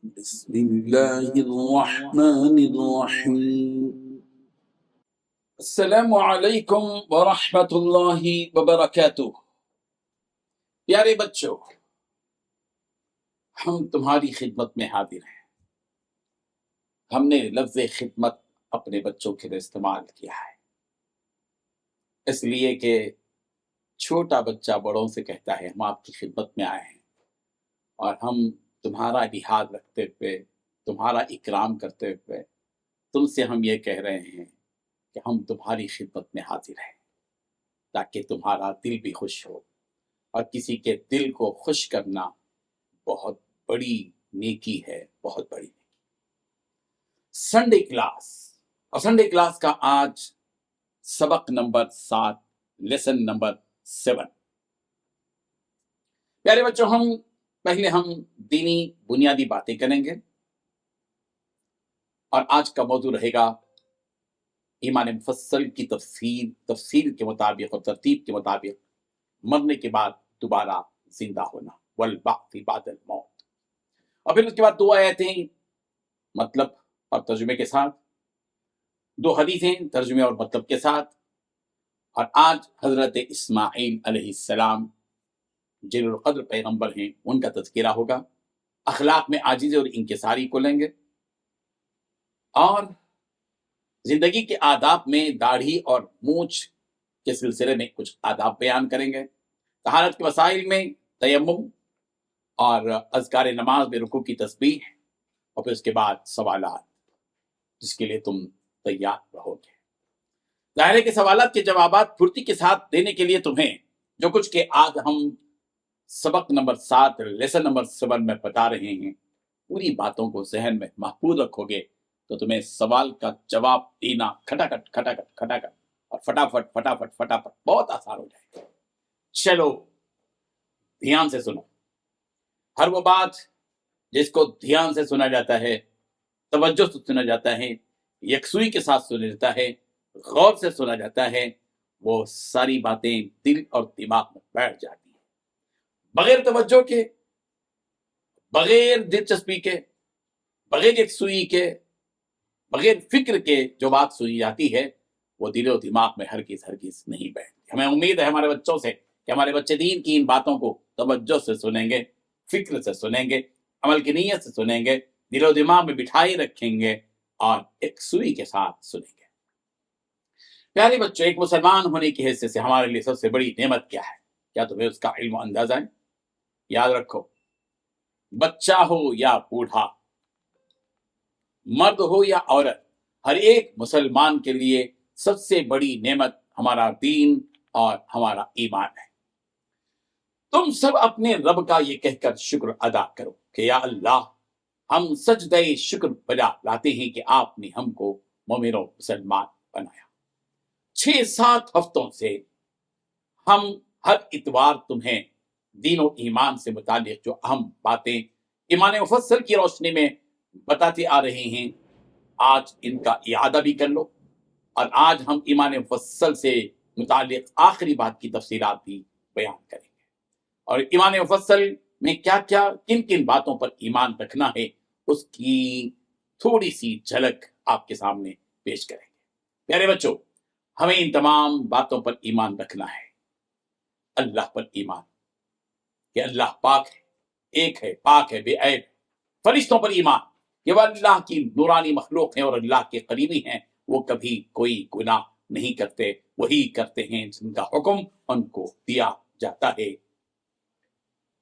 بسم اللہ الرحمن الرحیم۔ السلام علیکم ورحمۃ اللہ وبرکاتہ۔ پیارے بچوں، ہم تمہاری خدمت میں حاضر ہیں۔ ہم نے لفظ خدمت اپنے بچوں کے لیے استعمال کیا ہے، اس لیے کہ چھوٹا بچہ بڑوں سے کہتا ہے ہم آپ کی خدمت میں آئے ہیں، اور ہم تمہارا لحاظ رکھتے ہوئے، تمہارا اکرام کرتے ہوئے تم سے ہم یہ کہہ رہے ہیں کہ ہم تمہاری خدمت میں حاضر ہیں، تاکہ تمہارا دل بھی خوش ہو، اور کسی کے دل کو خوش کرنا بہت بڑی نیکی ہے، بہت بڑی نیکی۔ سنڈے کلاس، اور سنڈے کلاس کا آج سبق نمبر 7، لیسن نمبر 7۔ پیارے بچوں، پہلے ہم دینی بنیادی باتیں کریں گے، اور آج کا موضوع رہے گا ایمان مفصل کی تفسیر کے مطابق اور ترتیب کے مطابق مرنے کے بعد دوبارہ زندہ ہونا، والبعث بعد الموت۔ اور پھر اس کے بعد 2 آیتیں مطلب اور ترجمے کے ساتھ، 2 حدیثیں ترجمے اور مطلب کے ساتھ، اور آج حضرت اسماعیل علیہ السلام جلیل القدر پیغمبر ہیں، ان کا تذکرہ ہوگا۔ اخلاق میں عاجزی اور انکساری کو لیں گے، اور زندگی کے آداب میں داڑھی اور مونچھ کے سلسلے میں کچھ آداب بیان کریں گے۔ طہارت کے وسائل میں تیمم، اور اذکار نماز میں رکوع کی تسبیح، اور پھر اس کے بعد سوالات جس کے لیے تم تیار رہو گے۔ ظاہر ہے کہ سوالات کے جوابات پھرتی کے ساتھ دینے کے لیے تمہیں جو کچھ کہ آج ہم سبق نمبر 7 لیسن نمبر 7 میں بتا رہے ہیں، پوری باتوں کو ذہن میں محفوظ رکھو گے تو تمہیں سوال کا جواب دینا کھٹاکھٹ اور فٹافٹ بہت آسان ہو جائے گا۔ چلو دھیان سے سنو، ہر وہ بات جس کو دھیان سے سنا جاتا ہے، توجہ سے سنا جاتا ہے، یکسوئی کے ساتھ سنا جاتا ہے، غور سے سنا جاتا ہے، وہ ساری باتیں دل اور دماغ میں بیٹھ جاتی ہیں۔ بغیر توجہ کے، بغیر دلچسپی کے، بغیر یکسوئی کے، بغیر فکر کے جو بات سنی جاتی ہے وہ دل و دماغ میں ہرگز نہیں بیٹھتی۔ ہمیں امید ہے ہمارے بچوں سے کہ ہمارے بچے دین کی ان باتوں کو توجہ سے سنیں گے، فکر سے سنیں گے، عمل کی نیت سے سنیں گے، دل و دماغ میں بٹھائی رکھیں گے، اور یکسوئی کے ساتھ سنیں گے۔ پیارے بچوں، ایک مسلمان ہونے کی حیثیت سے ہمارے لیے سب سے بڑی نعمت کیا ہے؟ کیا تمہیں اس کا علم و اندازہ ہے؟ یاد رکھو، بچہ ہو یا بوڑھا، مرد ہو یا عورت، ہر ایک مسلمان کے لیے سب سے بڑی نعمت ہمارا دین اور ہمارا ایمان ہے۔ تم سب اپنے رب کا یہ کہہ کر شکر ادا کرو کہ یا اللہ، ہم سجدہ شکر بجا لاتے ہیں کہ آپ نے ہم کو مومن و مسلمان بنایا۔ 6-7 ہفتوں سے ہم ہر اتوار تمہیں دین و ایمان سے متعلق جو اہم باتیں ایمان مفصل کی روشنی میں بتاتے آ رہے ہیں، آج ان کا اعادہ بھی کر لو، اور آج ہم ایمان مفصل سے متعلق آخری بات کی تفصیلات بھی بیان کریں گے، اور ایمان مفصل میں کیا کیا کن کن باتوں پر ایمان رکھنا ہے اس کی تھوڑی سی جھلک آپ کے سامنے پیش کریں گے۔ پیارے بچوں، ہمیں ان تمام باتوں پر ایمان رکھنا ہے۔ اللہ پر ایمان کہ اللہ پاک ہے، ایک ہے، پاک ہے، بے عیب۔ فرشتوں پر ایمان کہ وہ اللہ کی نورانی مخلوق ہیں اور اللہ کے قریبی ہیں، وہ کبھی کوئی گناہ نہیں کرتے، وہی کرتے ہیں جن کا حکم ان کو دیا جاتا ہے۔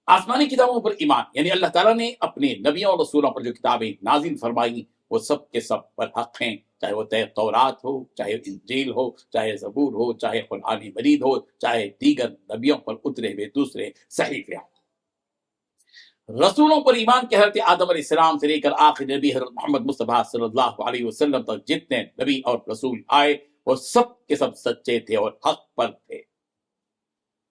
آسمانی کتابوں پر ایمان یعنی اللہ تعالیٰ نے اپنے نبیوں اور رسولوں پر جو کتابیں نازل فرمائی وہ سب کے سب پر حق ہیں، چاہے وہ تورات ہو، چاہے انجیل ہو، چاہے زبور ہو، چاہے قرآن مجید ہو، چاہے دیگر نبیوں پر اترے ہوئے دوسرے صحیفے ہوں۔ رسولوں پر ایمان کہ حضرت آدم علیہ السلام سے لے کر آخر نبی حضرت محمد مصطفیٰ صلی اللہ علیہ وسلم تک جتنے نبی اور رسول آئے وہ سب کے سب سچے تھے اور حق پر تھے۔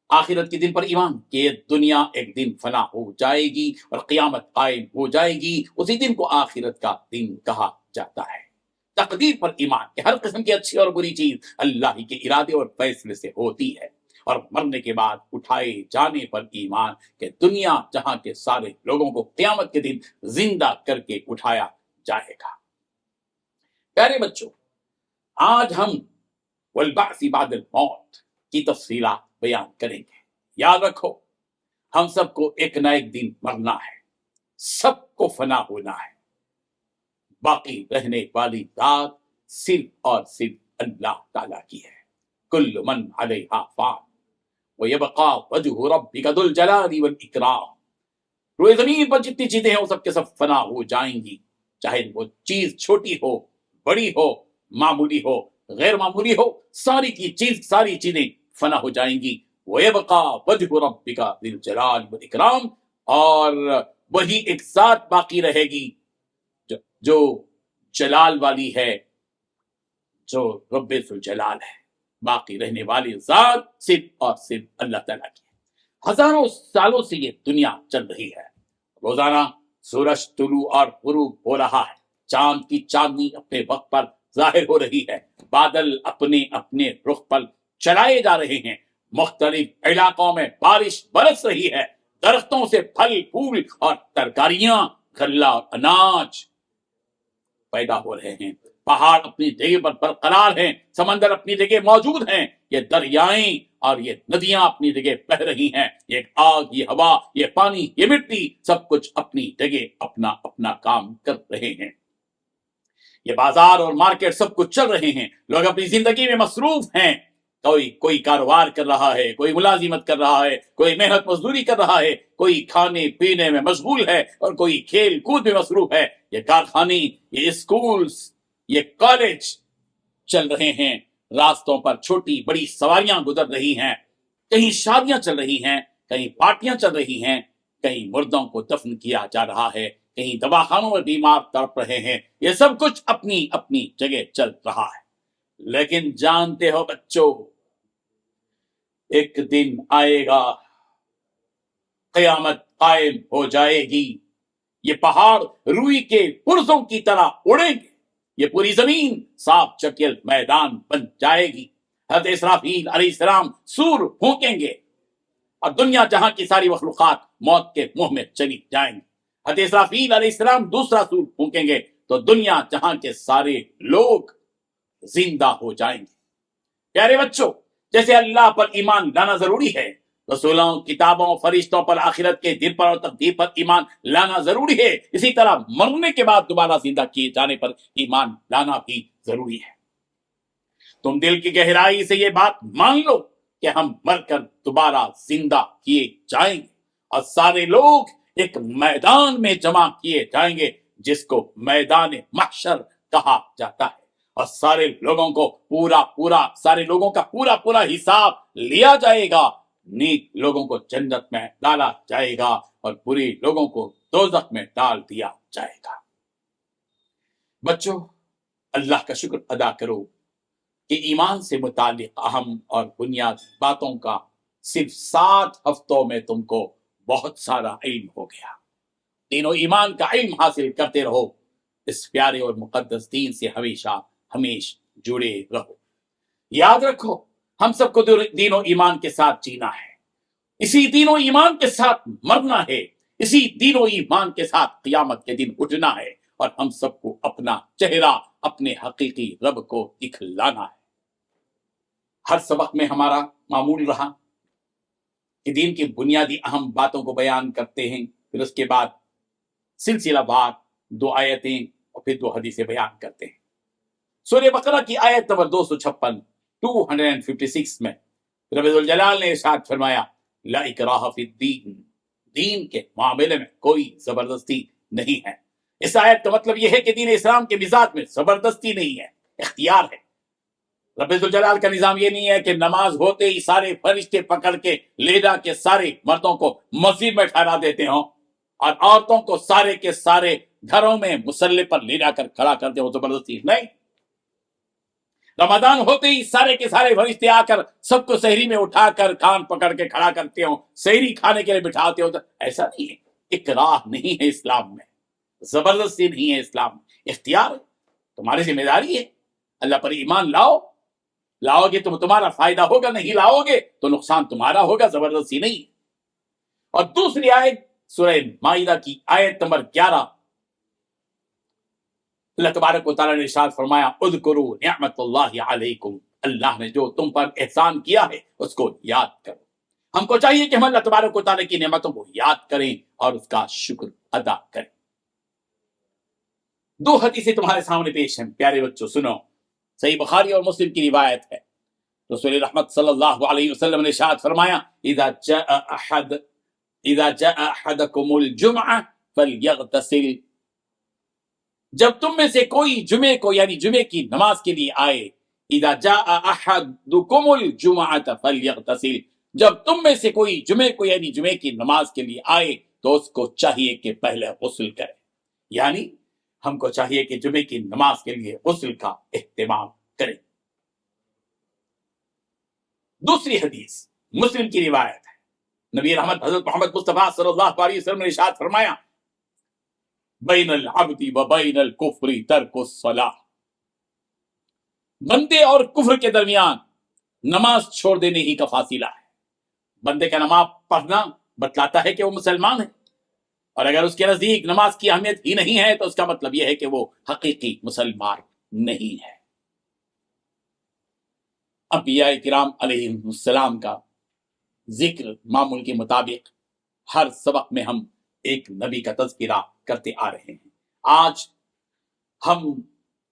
آخرت کے دن پر ایمان کہ یہ دنیا ایک دن فنا ہو جائے گی اور قیامت قائم ہو جائے گی، اسی دن کو آخرت کا دن کہا جاتا ہے۔ تقدیر پر ایمان کہ ہر قسم کی اچھی اور بری چیز اللہ ہی کے ارادے اور فیصلے سے ہوتی ہے، اور مرنے کے بعد اٹھائے جانے پر ایمان کہ دنیا جہاں کے سارے لوگوں کو قیامت کے دن زندہ کر کے اٹھایا جائے گا۔ پیارے بچوں، آج ہم والبعث بعد الموت کی تفصیلات بیان کریں گے۔ یاد رکھو، ہم سب کو ایک نہ ایک دن مرنا ہے، سب کو فنا ہونا ہے، باقی رہنے والی ذات صرف اور صرف اللہ تعالیٰ کی ہے۔ کل من علیہا فان ویبقا وجہ ربک ذو الجلال والاکرام۔ روئے زمین پر جتنی چیزیں ہیں وہ سب کے سب فنا ہو جائیں گی، چاہے وہ چیز چھوٹی ہو، بڑی ہو، معمولی ہو، غیر معمولی ہو، ساری چیزیں فنا ہو جائیں گی۔ ویبقا وجہ ربک ذو الجلال والاکرام، اور وہی ایک ذات باقی رہے گی جو جلال والی ہے، جو رب ذوالجلال ہے۔ باقی رہنے والی ذات صرف اور صرف اللہ تعالیٰ کی ہے۔ ہزاروں سالوں سے یہ دنیا چل رہی ہے، روزانہ سورج طلوع اور غروب ہو رہا ہے، چاند کی چاندنی اپنے وقت پر ظاہر ہو رہی ہے، بادل اپنے اپنے رخ پر چلائے جا رہے ہیں، مختلف علاقوں میں بارش برس رہی ہے، درختوں سے پھل پھول اور ترکاریاں، غلہ اور اناج پیدا ہو رہے ہیں، پہاڑ اپنی جگہ پر برقرار ہیں، سمندر اپنی جگہ موجود ہیں، یہ دریائیں اور یہ ندیاں اپنی جگہ بہہ رہی ہیں، یہ آگ، یہ ہوا، یہ پانی، یہ مٹی، سب کچھ اپنی جگہ اپنا اپنا کام کر رہے ہیں۔ یہ بازار اور مارکیٹ سب کچھ چل رہے ہیں، لوگ اپنی زندگی میں مصروف ہیں، کوئی کاروبار کر رہا ہے، کوئی ملازمت کر رہا ہے، کوئی محنت مزدوری کر رہا ہے، کوئی کھانے پینے میں مشغول ہے، اور کوئی کھیل کود میں مصروف ہے۔ یہ کارخانے، یہ اسکولز، یہ کالج چل رہے ہیں، راستوں پر چھوٹی بڑی سواریاں گزر رہی ہیں، کہیں شادیاں چل رہی ہیں، کہیں پارٹیاں چل رہی ہیں، کہیں مردوں کو دفن کیا جا رہا ہے، کہیں دواخانوں میں بیمار تڑپ رہے ہیں، یہ سب کچھ اپنی اپنی جگہ چل رہا ہے۔ لیکن جانتے ہو بچوں، ایک دن آئے گا، قیامت قائم ہو جائے گی، یہ پہاڑ روئی کے پرزوں کی طرح اڑیں گے، یہ پوری زمین صاف چکیل میدان بن جائے گی، حضرت اسرافیل علیہ السلام سور پھونکیں گے اور دنیا جہاں کی ساری مخلوقات موت کے منہ میں چلی جائیں گی۔ حضرت اسرافیل علیہ السلام دوسرا سور پھونکیں گے تو دنیا جہاں کے سارے لوگ زندہ ہو جائیں گے۔ پیارے بچوں، جیسے اللہ پر ایمان لانا ضروری ہے، رسولوں، کتابوں، فرشتوں پر، آخرت کے دن پر اور تقدیر پر ایمان لانا ضروری ہے، اسی طرح مرنے کے بعد دوبارہ زندہ کیے جانے پر ایمان لانا بھی ضروری ہے۔ تم دل کی گہرائی سے یہ بات مان لو کہ ہم مر کر دوبارہ زندہ کیے جائیں گے، اور سارے لوگ ایک میدان میں جمع کیے جائیں گے جس کو میدان محشر کہا جاتا ہے، اور سارے لوگوں کا پورا حساب لیا جائے گا، نیک لوگوں کو جنت میں ڈالا جائے گا اور برے لوگوں کو دوزخ میں ڈال دیا جائے گا۔ بچوں، اللہ کا شکر ادا کرو کہ ایمان سے متعلق اہم اور بنیادی باتوں کا صرف 7 ہفتوں میں تم کو بہت سارا علم ہو گیا۔ دین و ایمان کا علم حاصل کرتے رہو، اس پیارے اور مقدس دین سے ہمیشہ جڑے رہو۔ یاد رکھو، ہم سب کو دین و ایمان کے ساتھ جینا ہے، اسی دین و ایمان کے ساتھ مرنا ہے، اسی دین و ایمان کے ساتھ قیامت کے دن اٹھنا ہے، اور ہم سب کو اپنا چہرہ اپنے حقیقی رب کو دکھلانا ہے۔ ہر سبق میں ہمارا معمول رہا کہ دین کی بنیادی اہم باتوں کو بیان کرتے ہیں، پھر اس کے بعد سلسلہ وار 2 آیتیں اور پھر 2 حدیثیں بیان کرتے ہیں۔ سورہ بقرہ کی آیت نمبر 256 میں رب ذوالجلال نے ارشاد فرمایا، لا اکراہ فی الدین، دین کے معاملے میں کوئی زبردستی نہیں ہے۔ اس آیت کا مطلب یہ ہے کہ دین اسلام کے مزاج میں زبردستی نہیں ہے، اختیار ہے۔ رب ذوالجلال کا نظام یہ نہیں ہے کہ نماز ہوتے ہی سارے فرشتے پکڑ کے لے جا کے سارے مردوں کو مسجد میں ٹھہرا دیتے ہوں اور عورتوں کو سارے کے سارے گھروں میں مصلی پر لے جا کر کھڑا کرتے ہوں، زبردستی نہیں۔ رمضان ہوتے ہی سارے کے سارے فرشتے آ کر سب کو سحری میں اٹھا کر کان پکڑ کے کھڑا کرتے ہوں، سحری کھانے کے لیے بٹھاتے ہوں، ایسا نہیں ہے۔ اکراہ نہیں ہے اسلام میں، زبردستی نہیں ہے اسلام میں، اختیار ہے، تمہاری ذمہ داری ہے۔ اللہ پر ایمان لاؤ، لاؤ گے تو تمہارا فائدہ ہوگا، نہیں لاؤ گے تو نقصان تمہارا ہوگا، زبردستی نہیں۔ اور دوسری آیت سورہ مائدہ کی آیت نمبر 11، اللہ تبارک و تعالیٰ نے ارشاد فرمایا اذکروا نعمت اللہ علیکم، اللہ نے جو تم پر احسان کیا ہے اس کو یاد کرو۔ ہم کو چاہیے کہ ہم اللہ تبارک و تعالیٰ کی نعمتوں کو یاد کریں اور اس کا شکر ادا کریں۔ دو حدیثیں تمہارے سامنے پیش ہیں پیارے بچوں، سنو۔ صحیح بخاری اور مسلم کی روایت ہے، رسول رحمت صلی اللہ علیہ وسلم نے ارشاد فرمایا اذا جاء احدکم الجمعہ فلیغتسل، جب تم میں سے کوئی جمعے کو یعنی جمعے کی نماز کے لیے آئے، اذا جاء احدکم الجمعہ فلیغتسل، جب تم میں سے کوئی جمعے کو یعنی جمعے کی نماز کے لیے آئے تو اس کو چاہیے کہ پہلے غسل کرے، یعنی ہم کو چاہیے کہ جمعے کی نماز کے لیے غسل کا اہتمام کریں۔ دوسری حدیث مسلم کی روایت ہے، نبی رحمت حضرت محمد مصطفیٰ صلی اللہ علیہ وسلم نے ارشاد فرمایا بین العبد و بین الکفر ترک الصلاۃ، بندے اور کفر کے درمیان نماز چھوڑ دینے ہی کا فاصلہ ہے۔ بندے کا نماز پڑھنا بتلاتا ہے کہ وہ مسلمان ہے، اور اگر اس کے نزدیک نماز کی اہمیت ہی نہیں ہے تو اس کا مطلب یہ ہے کہ وہ حقیقی مسلمان نہیں ہے۔ انبیاء کرام علیہ السلام کا ذکر معمول کے مطابق ہر سبق میں ہم ایک نبی کا تذکرہ کرتے آ رہے ہیں۔ آج ہم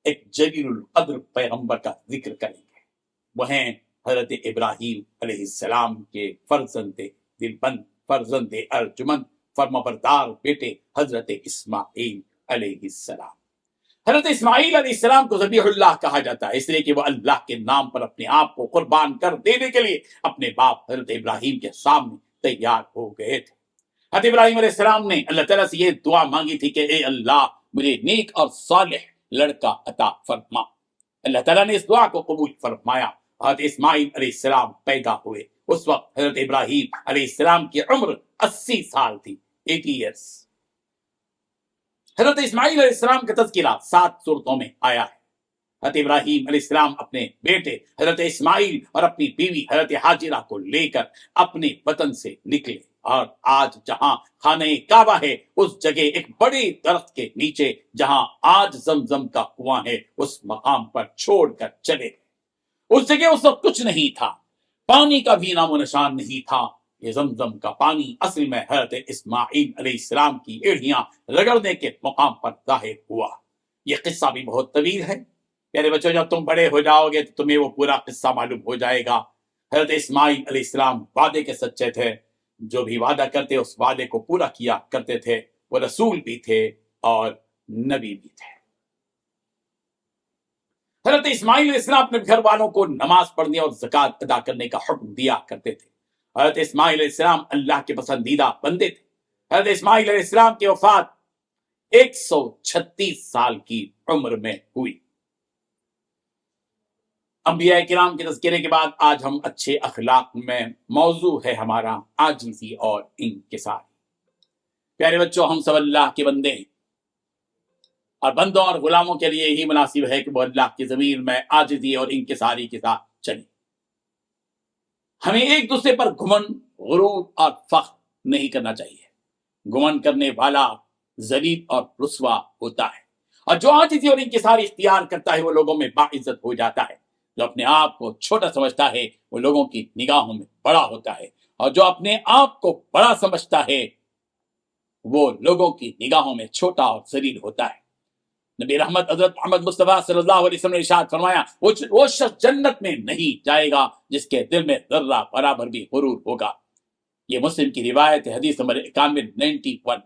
ایک جلیل القدر پیغمبر کا ذکر کریں گے، وہ ہیں حضرت ابراہیم علیہ السلام کے فرزند دلبند، فرزند ارجمند، فرمانبردار بیٹے حضرت اسماعیل علیہ السلام۔ حضرت اسماعیل علیہ السلام کو ذبیح اللہ کہا جاتا ہے اس لیے کہ وہ اللہ کے نام پر اپنے آپ کو قربان کر دینے کے لیے اپنے باپ حضرت ابراہیم کے سامنے تیار ہو گئے تھے۔ حضرت ابراہیم علیہ السلام نے اللہ تعالیٰ سے یہ دعا مانگی تھی کہ اے اللہ مجھے نیک اور صالح لڑکا عطا فرما۔ اللہ تعالیٰ نے اس دعا کو قبول فرمایا۔ حضرت اسماعیل علیہ السلام پیدا ہوئے، اس وقت حضرت ابراہیم علیہ السلام کی عمر 80 سال تھی، 80 ایئرس۔ حضرت اسماعیل علیہ السلام کا تذکرہ 7 سورتوں میں آیا ہے۔ حضرت ابراہیم علیہ السلام اپنے بیٹے حضرت اسماعیل اور اپنی بیوی حضرت حاجرہ کو لے کر اپنے وطن سے نکلے، اور آج جہاں خانہ کعبہ ہے اس جگہ ایک بڑے درخت کے نیچے جہاں آج زمزم کا کنواں ہے اس مقام پر چھوڑ کر چلے گئے۔ اس جگہ اس وقت کچھ نہیں تھا، پانی کا بھی نام و نشان نہیں تھا۔ یہ زمزم کا پانی اصل میں حضرت اسماعیل علیہ السلام کی ایڑیاں رگڑنے کے مقام پر ظاہر ہوا۔ یہ قصہ بھی بہت طویل ہے پیارے بچوں، جب تم بڑے ہو جاؤ گے تو تمہیں وہ پورا قصہ معلوم ہو جائے گا۔ حضرت اسماعیل علیہ السلام وعدے کے سچے تھے، جو بھی وعدہ کرتے اس وعدے کو پورا کیا کرتے تھے، وہ رسول بھی تھے اور نبی بھی تھے۔ حضرت اسماعیل علیہ السلام اپنے گھر والوں کو نماز پڑھنے اور زکوٰۃ ادا کرنے کا حکم دیا کرتے تھے۔ حضرت اسماعیل علیہ السلام اللہ کے پسندیدہ بندے تھے۔ حضرت اسماعیل علیہ السلام کی وفات 136 سال کی عمر میں ہوئی۔ انبیاء کرام کے تذکرے کے بعد آج ہم اچھے اخلاق میں موضوع ہے ہمارا عاجزی اور انکسار۔ پیارے بچوں، ہم سب اللہ کے بندے ہیں، اور بندوں اور غلاموں کے لیے یہی مناسب ہے کہ وہ اللہ کی زمین میں عاجزی اور انکساری کے ساتھ چلیں۔ ہمیں ایک دوسرے پر گھمنڈ، غرور اور فخر نہیں کرنا چاہیے۔ گھمنڈ کرنے والا ذلیل اور رسوا ہوتا ہے، اور جو عاجزی اور انکساری اختیار کرتا ہے وہ لوگوں میں باعزت ہو جاتا ہے۔ جو اپنے آپ کو چھوٹا سمجھتا ہے وہ لوگوں کی نگاہوں میں بڑا ہوتا ہے، اور جو اپنے آپ کو بڑا سمجھتا ہے وہ لوگوں کی نگاہوں میں چھوٹا اور ذلیل ہوتا ہے۔ نبی رحمت حضرت محمد مصطفیٰ صلی اللہ علیہ وسلم نے ارشاد فرمایا وہ شخص جنت میں نہیں جائے گا جس کے دل میں ذرہ برابر بھی غرور ہوگا۔ یہ مسلم کی روایت ہے، حدیث نمبر 91۔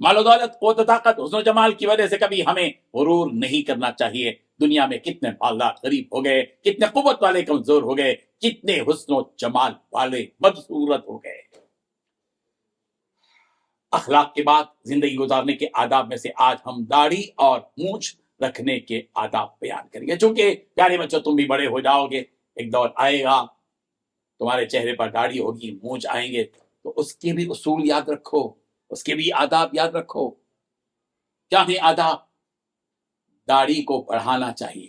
مال و دولت، قوت و طاقت، حسن و جمال کی وجہ سے کبھی ہمیں غرور نہیں کرنا چاہیے۔ دنیا میں کتنے مالدار غریب ہو گئے، کتنے قوت والے کمزور ہو گئے، کتنے حسن و جمال والے بدصورت ہو گئے۔ اخلاق کے بعد زندگی گزارنے کے آداب میں سے آج ہم داڑھی اور مونچھ رکھنے کے آداب بیان کریں گے۔ چونکہ پیارے بچوں تم بھی بڑے ہو جاؤ گے، ایک دور آئے گا تمہارے چہرے پر داڑھی ہوگی، مونچھ آئیں گے، تو اس کے بھی اصول یاد رکھو، اس کے بھی آداب یاد رکھو۔ کیا ہے آداب؟ داڑھی کو بڑھانا چاہیے،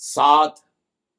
7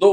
2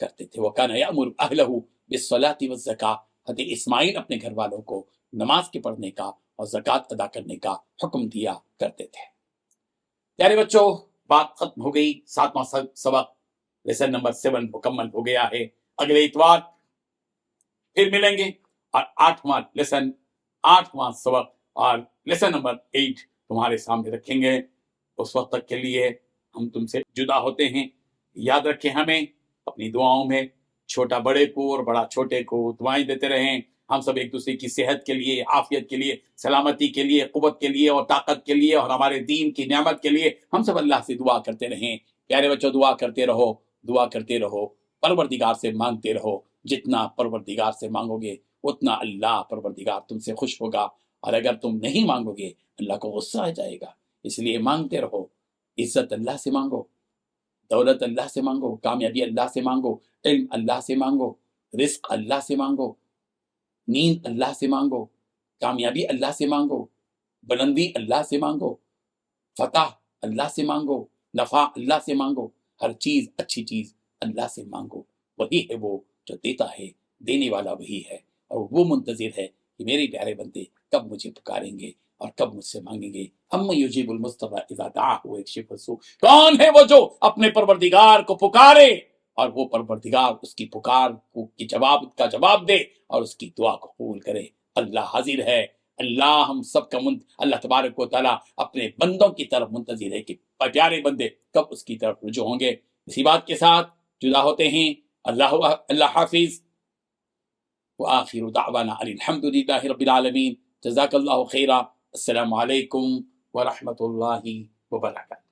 کرتے تھے. وَكَانَ يَأْمُرُ أَهْلَهُ بِالصَّلَاةِ وَالزَّكَاةِ. حضرت اسماعیل اپنے گھر والوں کو نماز کے پڑھنے کا اور زکوٰۃ ادا کرنے کا حکم دیا کرتے تھے. پیارے بچوں، بات ختم ہو گئی. 7واں سبق لیسن نمبر 7 مکمل ہو گیا ہے. اگلے اتوار پھر ملیں گے اور 8واں سبق اور لیسن نمبر 8 تمہارے سامنے رکھیں گے. اس وقت تک کے لیے ہم تم سے جدا ہوتے ہیں. یاد رکھیں ہمیں اپنی دعاؤں میں چھوٹا بڑے کو اور بڑا چھوٹے کو دعائیں دیتے رہیں. ہم سب ایک دوسرے کی صحت کے لیے، عافیت کے لیے، سلامتی کے لیے، قوت کے لیے اور طاقت کے لیے اور ہمارے دین کی نعمت کے لیے ہم سب اللہ سے دعا کرتے رہیں. پیارے بچوں، دعا کرتے رہو، دعا کرتے رہو، پروردگار سے مانگتے رہو. جتنا پروردگار سے مانگو گے اتنا اللہ پروردگار تم سے خوش ہوگا، اور اگر تم نہیں مانگو گے اللہ کو غصہ آ جائے گا. اس لیے مانگتے رہو. عزت اللہ سے مانگو، دولت اللہ سے مانگو، کامیابی اللہ سے مانگو، علم اللہ سے مانگو، رزق اللہ سے مانگو، نیند اللہ سے مانگو، کامیابی اللہ سے مانگو، بلندی اللہ سے مانگو، فتح اللہ سے مانگو، نفع اللہ سے مانگو. ہر چیز اچھی چیز اللہ سے مانگو. وہی ہے وہ جو دیتا ہے، دینے والا وہی ہے، اور وہ منتظر ہے کہ میرے پیارے بندے کب مجھے پکاریں گے اور کب مجھ سے مانگیں گے. ہم یجیب المضطر اذا دعاہ ویکشف السوء. کون ہے وہ جو اپنے پروردگار کو پکارے اور وہ پروردگار اس کی پکار کی جواب دے اور اس کی دعا کو قبول کرے. اللہ حاضر ہے. اللہ ہم سب کا اللہ تبارک و تعالیٰ اپنے بندوں کی طرف منتظر ہے کہ پیارے بندے کب اس کی طرف رجوع ہوں گے. اسی بات کے ساتھ جدا ہوتے ہیں. اللہ حافظ. وآخر دعوانا ان الحمد للہ رب العالمین. جزاک اللہ خیرا. السلام علیکم ورحمۃ اللہ وبرکاتہ.